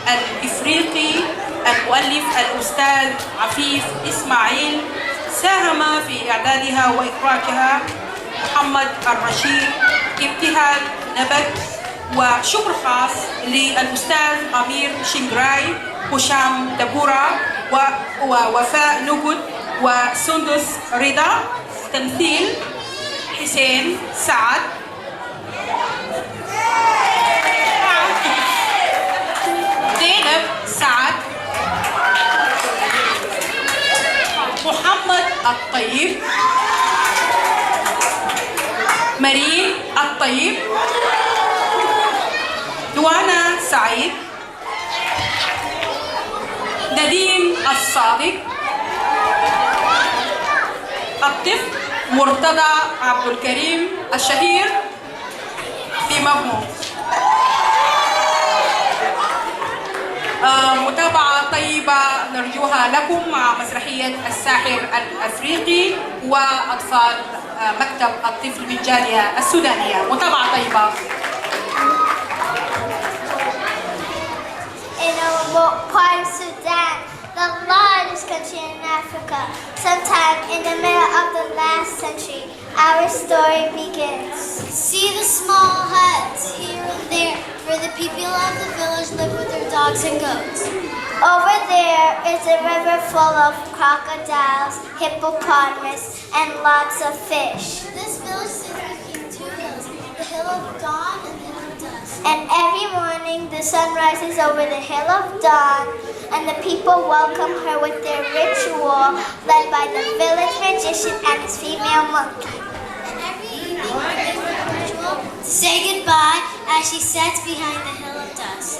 الافريقي المؤلف الاستاذ عفيف اسماعيل ساهم في اعدادها واخراجها محمد الرشيد، ابتهال نبت، وشكر خاص للاستاذ امير شنجراي، هشام دبورة، ووفاء نجد، وسندس رضا. تمثيل حسين سعد، زينب سعد، محمد الطيب، مريم الطيب، دوانا سعيد، نديم الصادق، الطفل مرتضى عبد الكريم الشهير بمضمون. متابعة طيبة نرجوها لكم مع مسرحية الساحر الافريقي واطفال مكتب الطفل بالجالية السودانية. متابعة طيبة. In a remote part of Sudan, the largest country in Africa, sometime in the middle of the last century, our story begins. See the small huts here and there where the people of the village live with their dogs and goats. Over there is a river full of crocodiles, hippopotamus, and lots of fish. This village sits between two hills, the hill of dawn and the hill of dusk. And every morning the sun rises over the hill of dawn, and the people welcome her with their ritual led by the village magician and his female monkey. And every evening they do a ritual to say goodbye as she sits behind the hill of dust.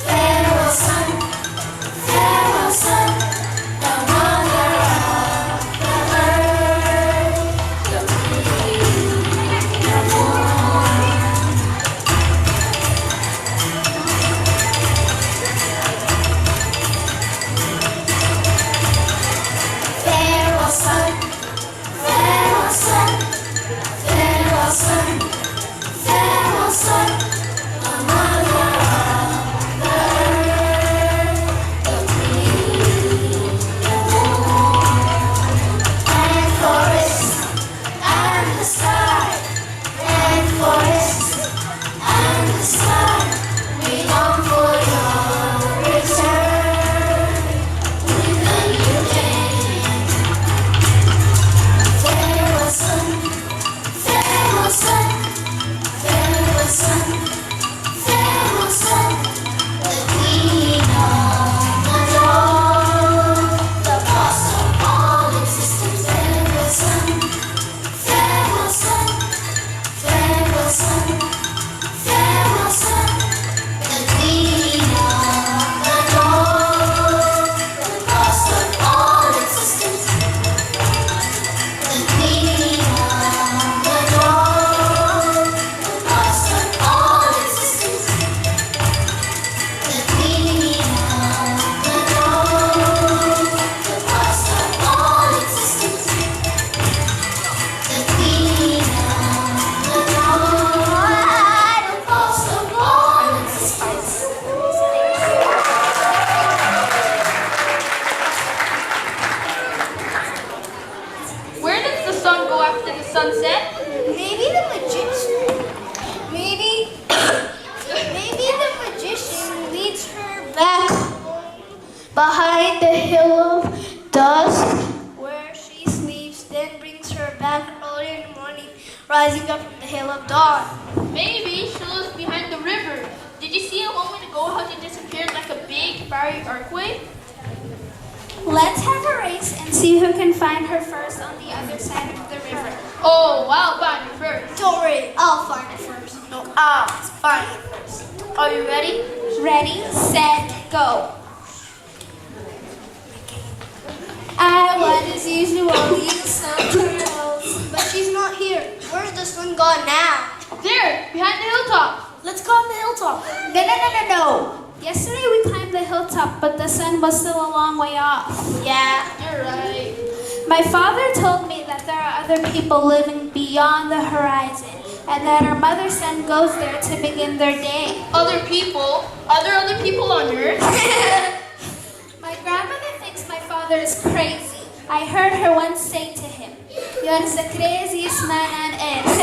Farewell, son, the wonder sunset? Maybe the magician. Maybe the magician leads her back home behind the hill of dust where she sleeps, then brings her back early in the morning, rising up from the hill of dawn. Maybe she lives behind the river. Did you see a moment ago how she disappeared like a big fiery archway? Let's have a race and see who can find her first on the other side of the river. Oh, I'll find her first. Don't worry, I'll find it first. No, I'll find it first. Are you ready? Ready, set, go. I want as usual these sun, but she's not here. Where's the sun gone now? There, behind the hilltop. Let's go on the hilltop. No. Yesterday we climbed the hilltop, but the sun was still a long way off. Yeah, you're right. My father told me that there are other people living beyond the horizon, and that our mother sun goes there to begin their day. Other people? Are there other people on Earth? My grandmother thinks my father is crazy. I heard her once say to him, "You're the craziest man on earth."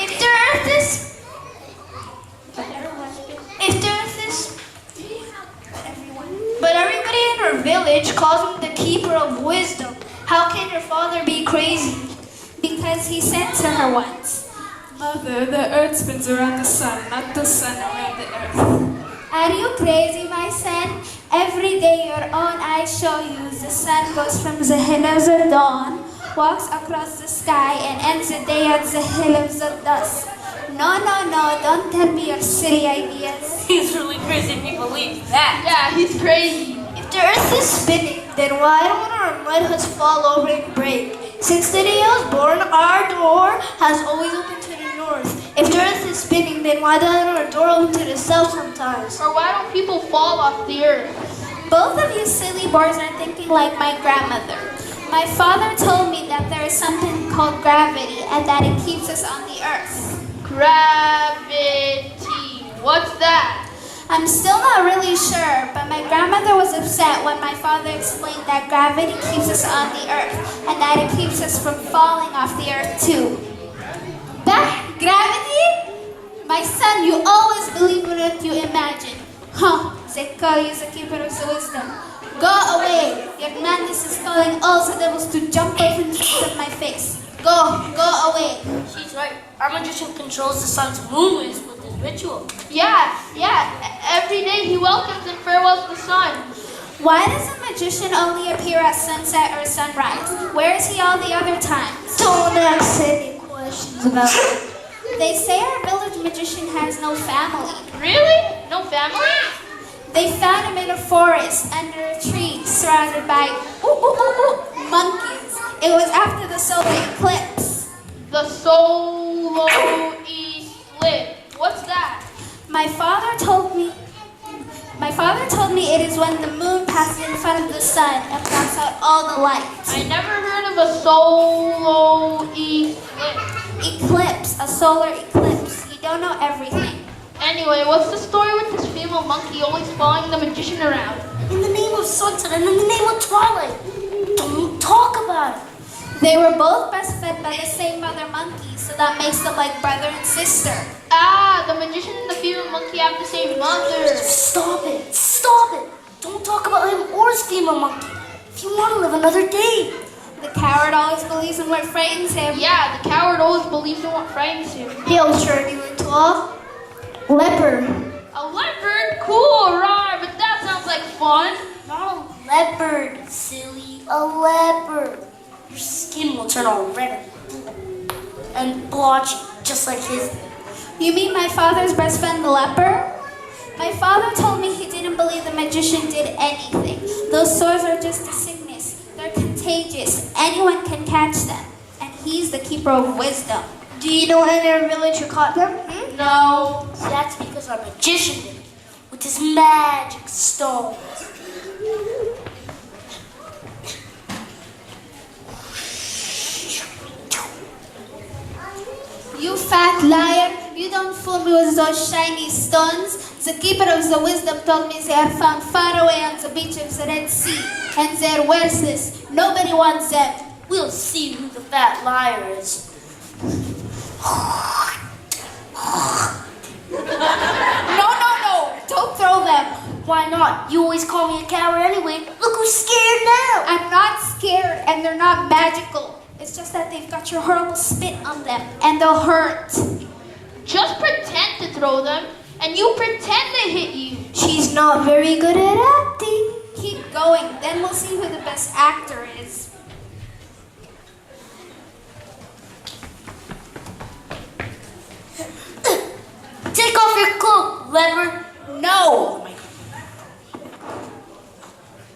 If the earth is... But everybody in her village calls him the keeper of wisdom. How can your father be crazy? Because he said to her once, Mother, the earth spins around the sun, not the sun around the earth. "Are you crazy, my son? Every day your own eyes show you the sun goes from the hill of the dawn, walks across the sky, and ends the day at the hill of the dusk. No, don't tell me your silly ideas." He's really crazy if he believes that. Yeah, he's crazy. If the earth is spinning, then why don't our mud huts fall over and break? Since the day I was born, our door has always opened to the north. If the earth is spinning, then why doesn't our door open to the south sometimes? Or why don't people fall off the earth? Both of you silly boys are thinking like my grandmother. My father told me that there is something called gravity and that it keeps us on the earth. Gravity. What's that? I'm still not really sure, but my grandmother was upset when my father explained that gravity keeps us on the earth and that it keeps us from falling off the earth too. Bah, gravity? My son, you always believe in what you imagine. Huh, they call you the keeper of the wisdom. Go away. Your madness is calling all the devils to jump off and spit in my face. Go away. She's right. Our magician controls the sun's movements with his ritual. Yeah. Every day he welcomes and farewells the sun. Why does a magician only appear at sunset or sunrise? Where is he all the other times? Don't ask any questions about it. They say our village magician has no family. Really? No family? They found him in a forest under a tree surrounded by monkeys. It was after the solar eclipse. The solar eclipse. What's that? My father told me it is when the moon passes in front of the sun and blocks out all the light. I never heard of a solar eclipse. Eclipse, a solar eclipse. You don't know everything. Anyway, what's the story with this female monkey always following the magician around? In the name of sunset and in the name of twilight. Don't talk about it. They were both breastfed by the same mother monkey, so that makes them like brother and sister. Ah, the magician and the female monkey have the same mother. Stop it. Don't talk about him or his female monkey. If you want to live another day. The coward always believes in what frightens him. Yeah, the coward always believes in what frightens him. He'll turn you into a leopard. A leopard? Cool, right, but that sounds like fun. Not a leopard, silly. A leopard. Your skin will turn all red and blotchy, just like his. You mean my father's best friend, the leopard? My father told me he didn't believe the magician did anything. Those sores are just a sickness. They're contagious. Anyone can catch them. And he's the keeper of wisdom. Do you know any other village who caught them? No. See, that's because our magician did it with his magic stones. You fat liar, you don't fool me with those shiny stones. The keeper of the wisdom told me they are found far away on the beach of the Red Sea, and they're worthless. Nobody wants them. We'll see who the fat liar is. No, don't throw them. Why not? You always call me a coward anyway. Look who's scared now. I'm not scared and they're not magical. It's just that they've got your horrible spit on them and they'll hurt. Just pretend to throw them and you pretend they hit you. She's not very good at acting. Keep going, then we'll see who the best actor is. Take off your cloak, leopard. No!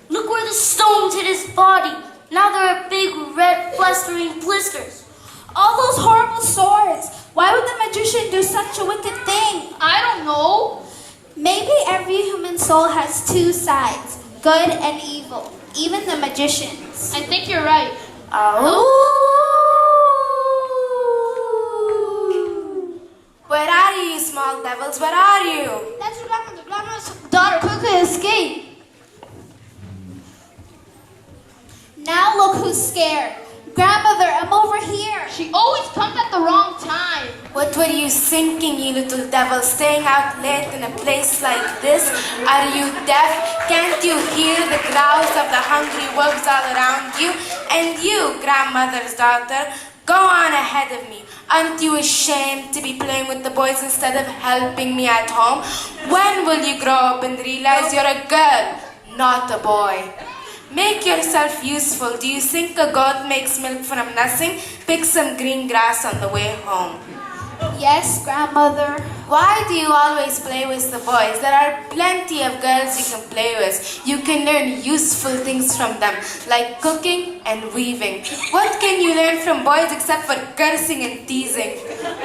Look where the stones hit his body. Now there are big red flestering blisters. All those horrible swords. Why would the magician do such a wicked thing? I don't know. Maybe every human soul has two sides, good and evil, even the magicians. I think you're right. Where are you, small devils? Where are you? That's your grandma's daughter. Quickly escape. Now look who's scared. Grandmother, I'm over here. She always comes at the wrong time. What were you thinking, you little devil, staying out late in a place like this? Are you deaf? Can't you hear the growls of the hungry wolves all around you? And you, grandmother's daughter, go on ahead of me. Aren't you ashamed to be playing with the boys instead of helping me at home? When will you grow up and realize you're a girl, not a boy? Make yourself useful. Do you think a goat makes milk from nothing? Pick some green grass on the way home. Yes, grandmother. Why do you always play with the boys? There are plenty of girls you can play with. You can learn useful things from them, like cooking and weaving. What can you learn from boys except for cursing and teasing?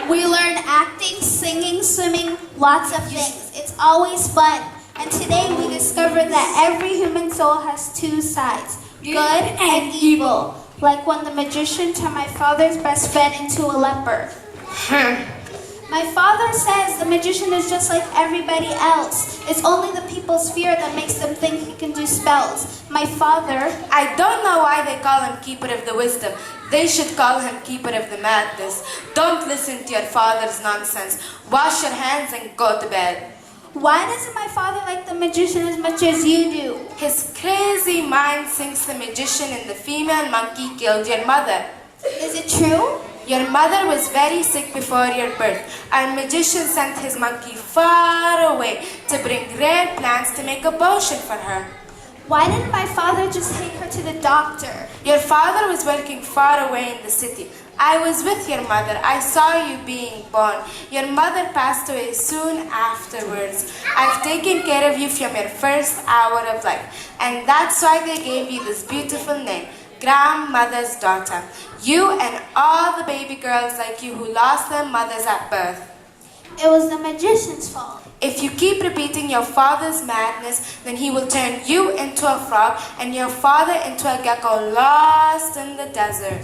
We learn acting, singing, swimming, lots of things. It's always fun. And today we discovered that every human soul has two sides, good and evil. Like when the magician turned my father's best friend into a leopard. My father says the magician is just like everybody else. It's only the people's fear that makes them think he can do spells. My father... I don't know why they call him Keeper of the Wisdom. They should call him Keeper of the Madness. Don't listen to your father's nonsense. Wash your hands and go to bed. Why doesn't my father like the magician as much as you do? His crazy mind thinks the magician and the female monkey killed your mother. Is it true? Your mother was very sick before your birth. Our magician sent his monkey far away to bring rare plants to make a potion for her. Why didn't my father just take her to the doctor? Your father was working far away in the city. I was with your mother. I saw you being born. Your mother passed away soon afterwards. I've taken care of you from your first hour of life. And that's why they gave you this beautiful name, Grandmother's Daughter. You and all the baby girls like you who lost their mothers at birth. It was the magician's fault. If you keep repeating your father's madness, then he will turn you into a frog and your father into a gecko lost in the desert.